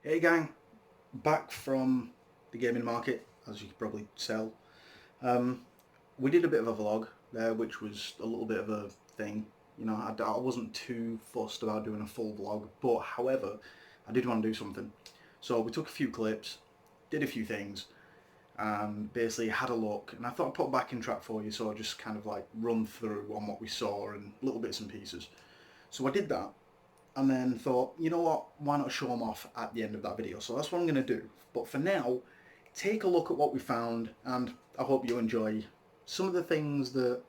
Hey gang, back from the gaming market, as you could probably tell. We did a bit of a vlog there, which was a little bit of a thing. You know, I wasn't too fussed about doing a full vlog, but however, I did want to do something. So we took a few clips, did a few things, and basically had a look. And I thought I'd put a backing track for you, so I just kind of like run through on what we saw and little bits and pieces. So I did that. And then thought, you know what, why not show them off at the end of that video? So that's what I'm going to do. But for now, take a look at what we found, and I hope you enjoy some of the things that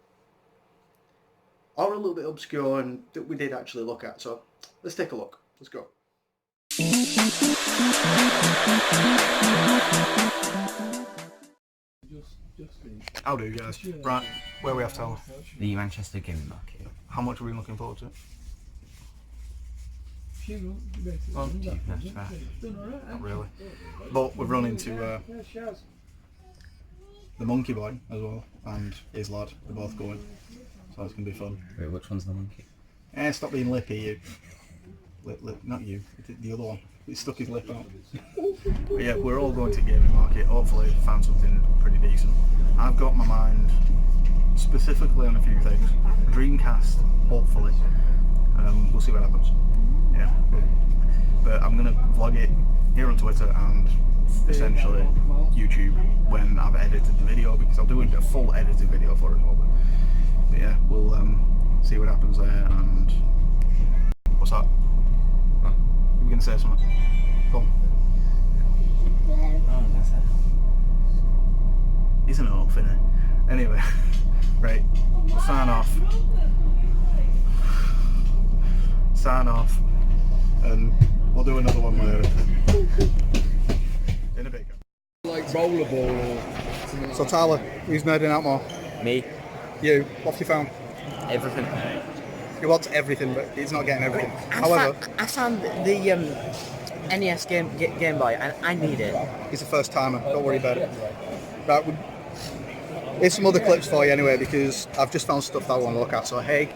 are a little bit obscure and that we did actually look at. So let's take a look. Let's go. How do guys? Right, where we have to? The Manchester gaming market. How much are we looking forward to? Not really. But we've run into the monkey boy as well and his lad. They're both going, so it's going to be fun. Wait, which one's the monkey? Stop being lippy, you. Lip, not you, the other one. He stuck his lip out. But yeah, we're all going to gaming market. Hopefully find something pretty decent. I've got my mind specifically on a few things. Dreamcast, hopefully. We'll see what happens. Yeah, but I'm gonna vlog it here on Twitter and essentially YouTube when I've edited the video, because I'll do a full edited video for it all. But yeah, we'll see what happens there. And what's that? Oh, you were gonna say something? Go on. Oh, that's it. Isn't it off, innit? Anyway, right, we'll sign off. And we'll do another one later. In a bit. Like rollerball or something like So Tyler, who's nerding out more? Me? You. What have you found? Everything. He wants everything, but he's not getting everything. I found the NES Game Boy, and I need it. He's a first timer. Don't worry about it. Right. Here's some other clips for you anyway, because I've just found stuff that I want to look at. So hey,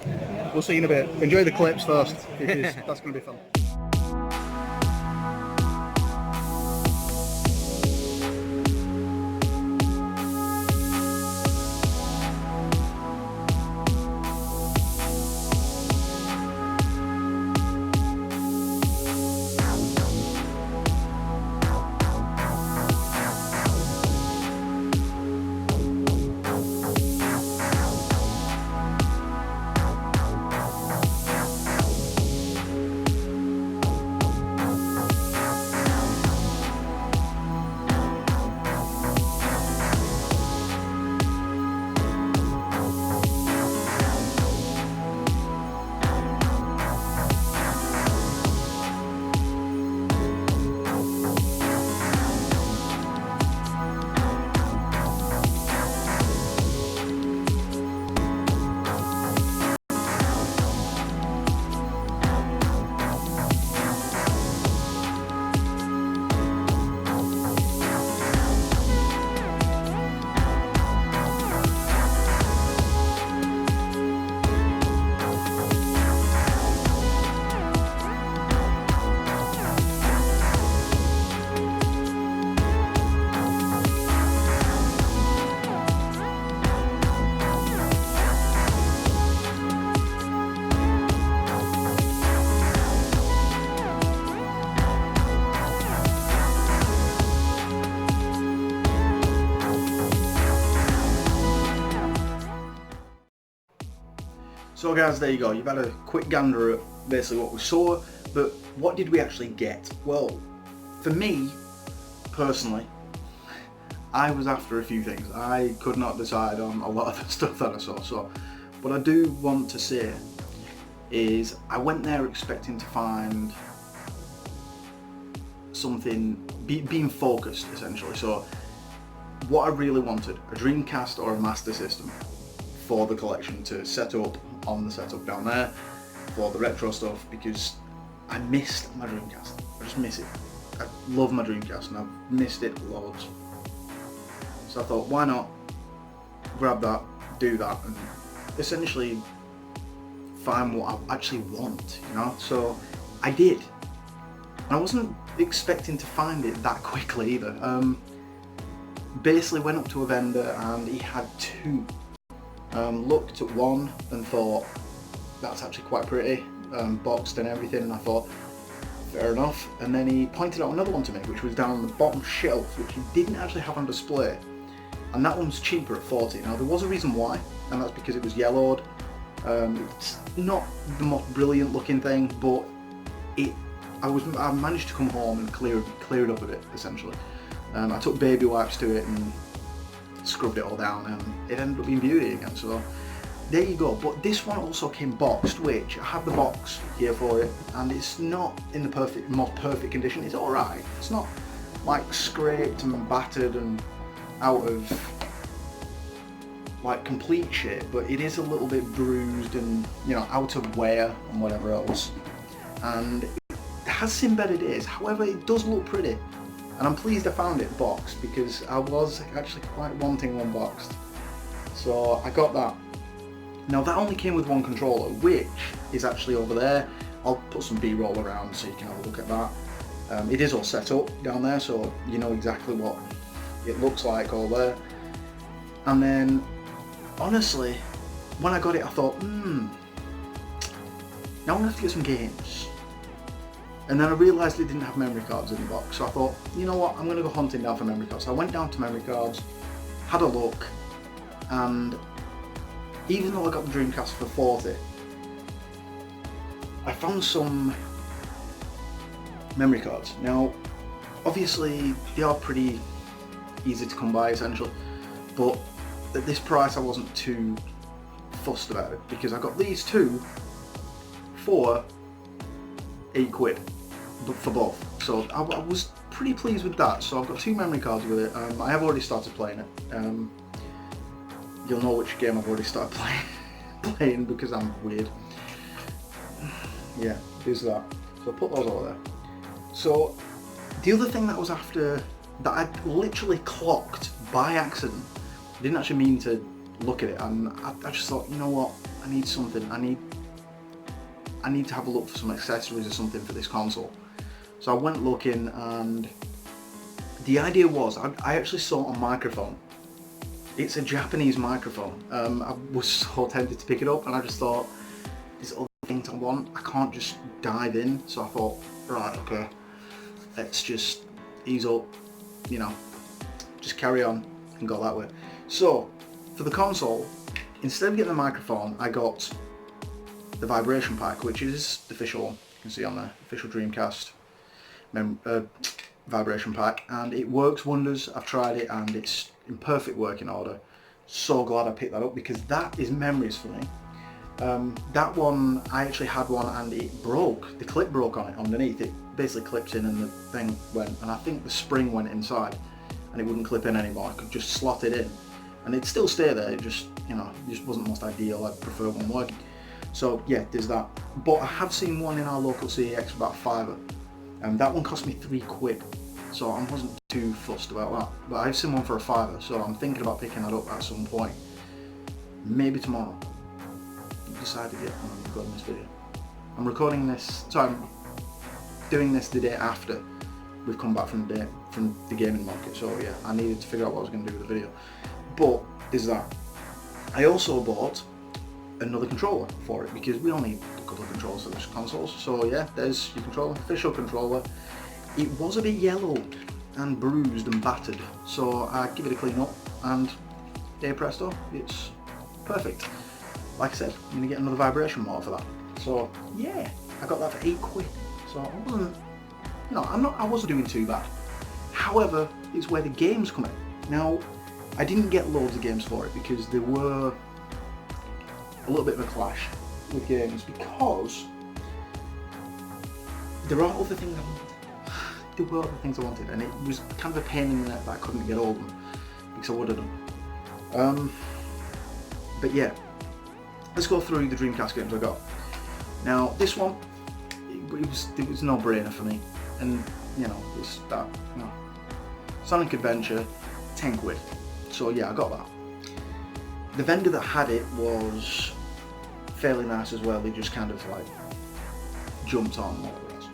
we'll see you in a bit. Enjoy the clips first, because that's going to be fun. So guys, there you go. You've had a quick gander at basically what we saw, but what did we actually get? Well, for me, personally, I was after a few things. I could not decide on a lot of the stuff that I saw. So what I do want to say is I went there expecting to find something, being focused essentially. So what I really wanted, a Dreamcast or a Master System for the collection to set up on the setup down there for the retro stuff, because I missed my Dreamcast. I just miss it. I love my Dreamcast and I've missed it loads. So I thought, why not grab that, do that, and essentially find what I actually want, you know? So I did. And I wasn't expecting to find it that quickly either. Basically went up to a vendor and he had two. Looked at one and thought, that's actually quite pretty, boxed and everything, and I thought, fair enough. And then he pointed out another one to me, which was down on the bottom shelf, which he didn't actually have on display, and that one's cheaper at 40. Now there was a reason why, and that's because it was yellowed. It's not the most brilliant looking thing, but I managed to come home and clear it up a bit, essentially. I took baby wipes to it and scrubbed it all down, and it ended up being beauty again. So there you go. But this one also came boxed, which I have the box here for it, and it's not in the most perfect condition. It's alright. It's not like scraped and battered and out of like complete shape, but it is a little bit bruised and, you know, out of wear and whatever else. And it has seen better days. However, it does look pretty, and I'm pleased I found it boxed because I was actually quite wanting one boxed. So I got that. Now that only came with one controller, which is actually over there. I'll put some B-roll around so you can have a look at that. It is all set up down there, so you know exactly what it looks like all there. And then, honestly, when I got it I thought, now I'm going to have to get some games. And then I realised it didn't have memory cards in the box, so I thought, you know what, I'm going to go hunting down for memory cards. So I went down to memory cards, had a look, and even though I got the Dreamcast for 40, I found some memory cards. Now, obviously, they are pretty easy to come by, essentially, but at this price I wasn't too fussed about it, because I got these two for £8 for both, so I was pretty pleased with that. So I've got two memory cards with it. I have already started playing it. You'll know which game I've already started playing because I'm weird. Yeah, there's that. So I'll put those over there. So the other thing that I was after, that I literally clocked by accident, I didn't actually mean to look at it, and I just thought, you know what, I need something. I need to have a look for some accessories or something for this console. So I went looking, and the idea was, I actually saw a microphone. It's a Japanese microphone. I was so tempted to pick it up, and I just thought, there's other things I want. I can't just dive in. So I thought, right, okay, let's just ease up, you know, just carry on and go that way. So for the console, instead of getting the microphone, I got the vibration pack, which is the official, you can see on there, official Dreamcast vibration pack, and it works wonders. I've tried it and it's in perfect working order. So glad I picked that up, because that is memories for me. That one, I actually had one and it broke. The clip broke on it underneath. It basically clipped in and the thing went, and I think the spring went inside and it wouldn't clip in anymore. I could just slot it in and it'd still stay there. It just, you know, it just wasn't the most ideal. I'd prefer one working. So yeah, there's that. But I have seen one in our local CEX for about £5, and that one cost me £3, so I wasn't too fussed about that. But I've seen one for a £5, so I'm thinking about picking that up at some point. Maybe tomorrow. I've decided yet when I'm recording this video. I'm recording this, so I'm doing this the day after we've come back from the gaming market, so yeah, I needed to figure out what I was going to do with the video. But there's that. I also bought another controller for it, because we only need a couple of controllers for this consoles. So yeah, there's your controller, official controller. It was a bit yellowed and bruised and battered, so I give it a clean up, and day presto, it's perfect. Like I said, I'm gonna get another vibration motor for that. So yeah, I got that for £8. So I wasn't, you know, I wasn't doing too bad. However, it's where the games come in. Now, I didn't get loads of games for it because there were a little bit of a clash with games, because there are other things I wanted. There were other things I wanted, and it was kind of a pain in the neck that I couldn't get all of them, because I would have done. But yeah, let's go through the Dreamcast games I got. Now this one, it was no brainer for me, and you know, it's that, you know, Sonic Adventure, £10. So yeah, I got that. The vendor that had it was fairly nice as well. They just kind of like jumped on whatever else.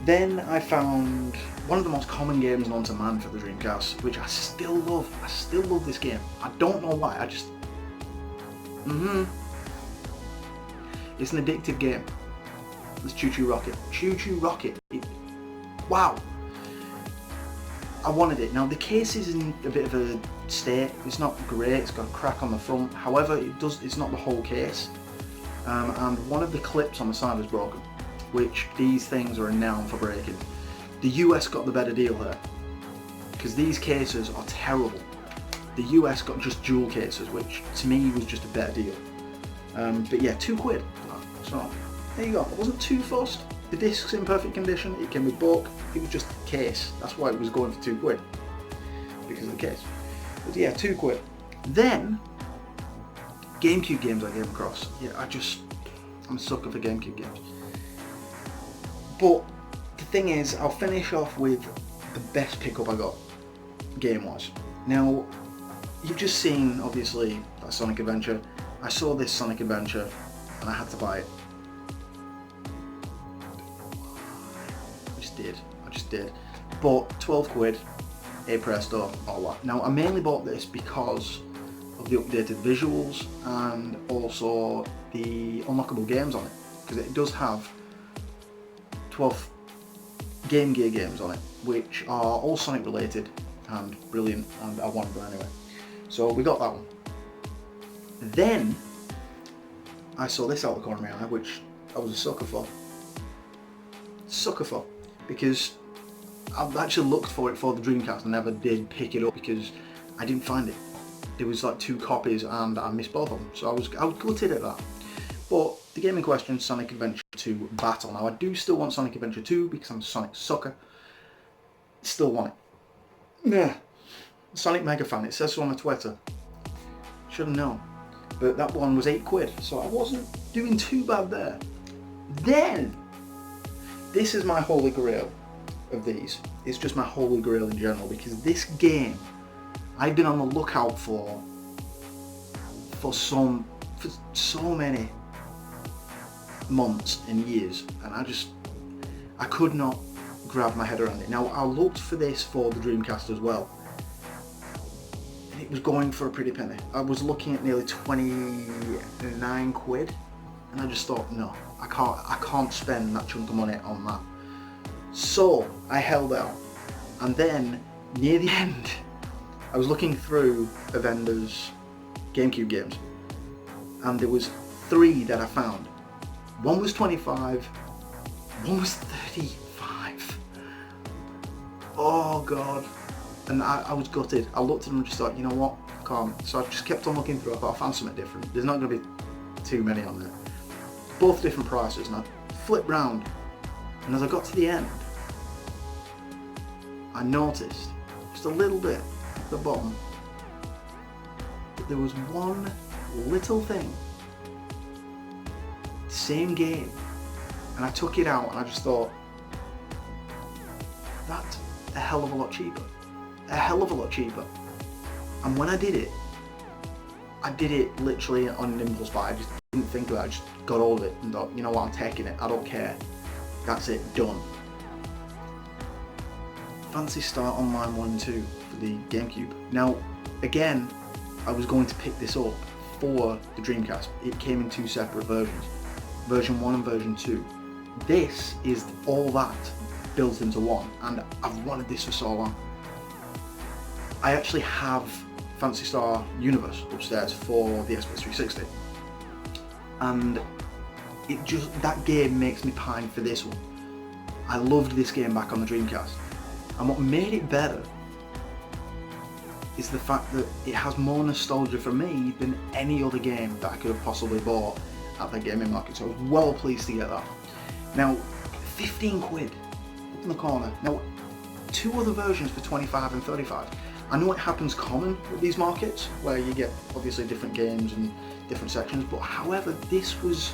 Then I found one of the most common games known to man for the Dreamcast, which I still love. I still love this game. I don't know why, I just... It's an addictive game. It's Choo Choo Rocket. Choo Choo Rocket. Wow. I wanted it. Now the case is in a bit of a state. It's not great. It's got a crack on the front. However, it's not the whole case. And one of the clips on the side is broken, which these things are renowned for breaking. The US got the better deal here, because these cases are terrible. The US got just dual cases, which to me was just a better deal. But yeah, £2. So there you go. It wasn't too fussed. The disc's in perfect condition. It came with book. It was just a case. That's why it was going for £2, because of the case. But yeah, £2. Then GameCube games I came across. Yeah, I'm a sucker for GameCube games. But the thing is, I'll finish off with the best pickup I got game-wise. Now, you've just seen, obviously, that Sonic Adventure. I saw this Sonic Adventure and I had to buy it. I just did. But £12, a Presto, all that. Now, I mainly bought this because of the updated visuals and also the unlockable games on it, because it does have 12 Game Gear games on it, which are all Sonic related and brilliant, and I wanted them anyway. So we got that one. Then I saw this out the corner of my eye, which I was a sucker for. Because I've actually looked for it for the Dreamcast and never did pick it up because I didn't find it. There was like 2 copies and I missed both of them, so I was gutted at that. But the game in question, Sonic Adventure 2 Battle. Now I do still want Sonic Adventure 2 because I'm a Sonic sucker. Still want it. Yeah. Sonic mega fan, it says so on my Twitter. Should have known. But that one was £8, so I wasn't doing too bad there. Then, this is my holy grail of these. It's just my holy grail in general, because this game I've been on the lookout for so many months and years, and I could not grab my head around it. Now I looked for this for the Dreamcast as well, and it was going for a pretty penny. I was looking at nearly £29, and I just thought, no, I can't spend that chunk of money on that. So I held out, and then near the end I was looking through a vendor's GameCube games, and there was 3 that I found. One was 25, one was 35. Oh god. And I was gutted. I looked at them and just thought, you know what, I can't. So I just kept on looking through. I thought, I found something different. There's not going to be too many on there. Both different prices, and I flipped round, and as I got to the end, I noticed just a little bit at the bottom that there was one little thing, same game, and I took it out and I just thought, that's a hell of a lot cheaper. A hell of a lot cheaper. And when I did it literally on an impulse buy. I just didn't think about it, I just got all of it and thought, you know what, I'm taking it, I don't care. That's it, done. Phantasy Star Online 1 and 2 for the GameCube. Now, again, I was going to pick this up for the Dreamcast. It came in 2 separate versions, version 1 and version 2. This is all that built into one, and I've wanted this for so long. I actually have Phantasy Star Universe upstairs for the Xbox 360, and that game makes me pine for this one. I loved this game back on the Dreamcast, and what made it better is the fact that it has more nostalgia for me than any other game that I could have possibly bought at the gaming market, so I was well pleased to get that. Now, £15 up in the corner. Now, 2 other versions for 25 and 35. I know it happens common with these markets, where you get obviously different games and different sections, but however, this was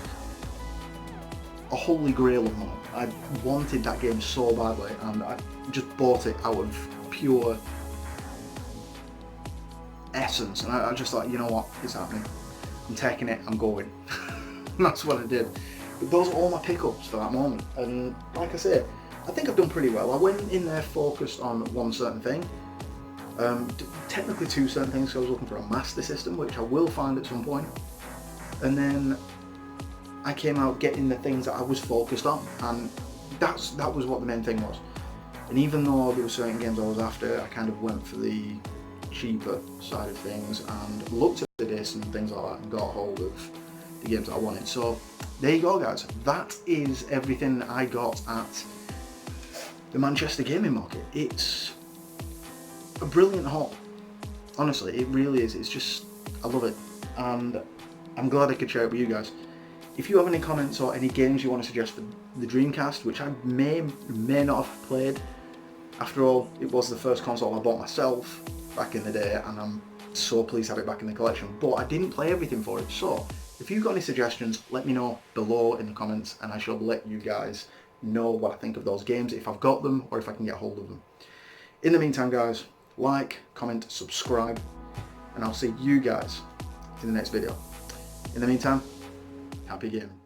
a holy grail of mine. I wanted that game so badly, and I just bought it out of pure essence, and I just thought, you know what, it's happening. I'm taking it, I'm going. And that's what I did. But those are all my pickups for that moment, and like I say, I think I've done pretty well. I went in there focused on one certain thing. Technically two certain things, so I was looking for a master system, which I will find at some point. And then I came out getting the things that I was focused on, and that was what the main thing was. And even though there were certain games I was after, I kind of went for the cheaper side of things and looked at the discs and things like that and got hold of the games that I wanted. So there you go, guys. That is everything I got at the Manchester gaming market. It's a brilliant haul. Honestly, it really is. It's just, I love it. And I'm glad I could share it with you guys. If you have any comments or any games you want to suggest for the Dreamcast, which I may not have played, after all, it was the first console I bought myself back in the day, and I'm so pleased to have it back in the collection, but I didn't play everything for it. So if you've got any suggestions, let me know below in the comments, and I shall let you guys know what I think of those games, if I've got them or if I can get hold of them. In the meantime, guys, like, comment, subscribe, and I'll see you guys in the next video. In the meantime, happy gaming.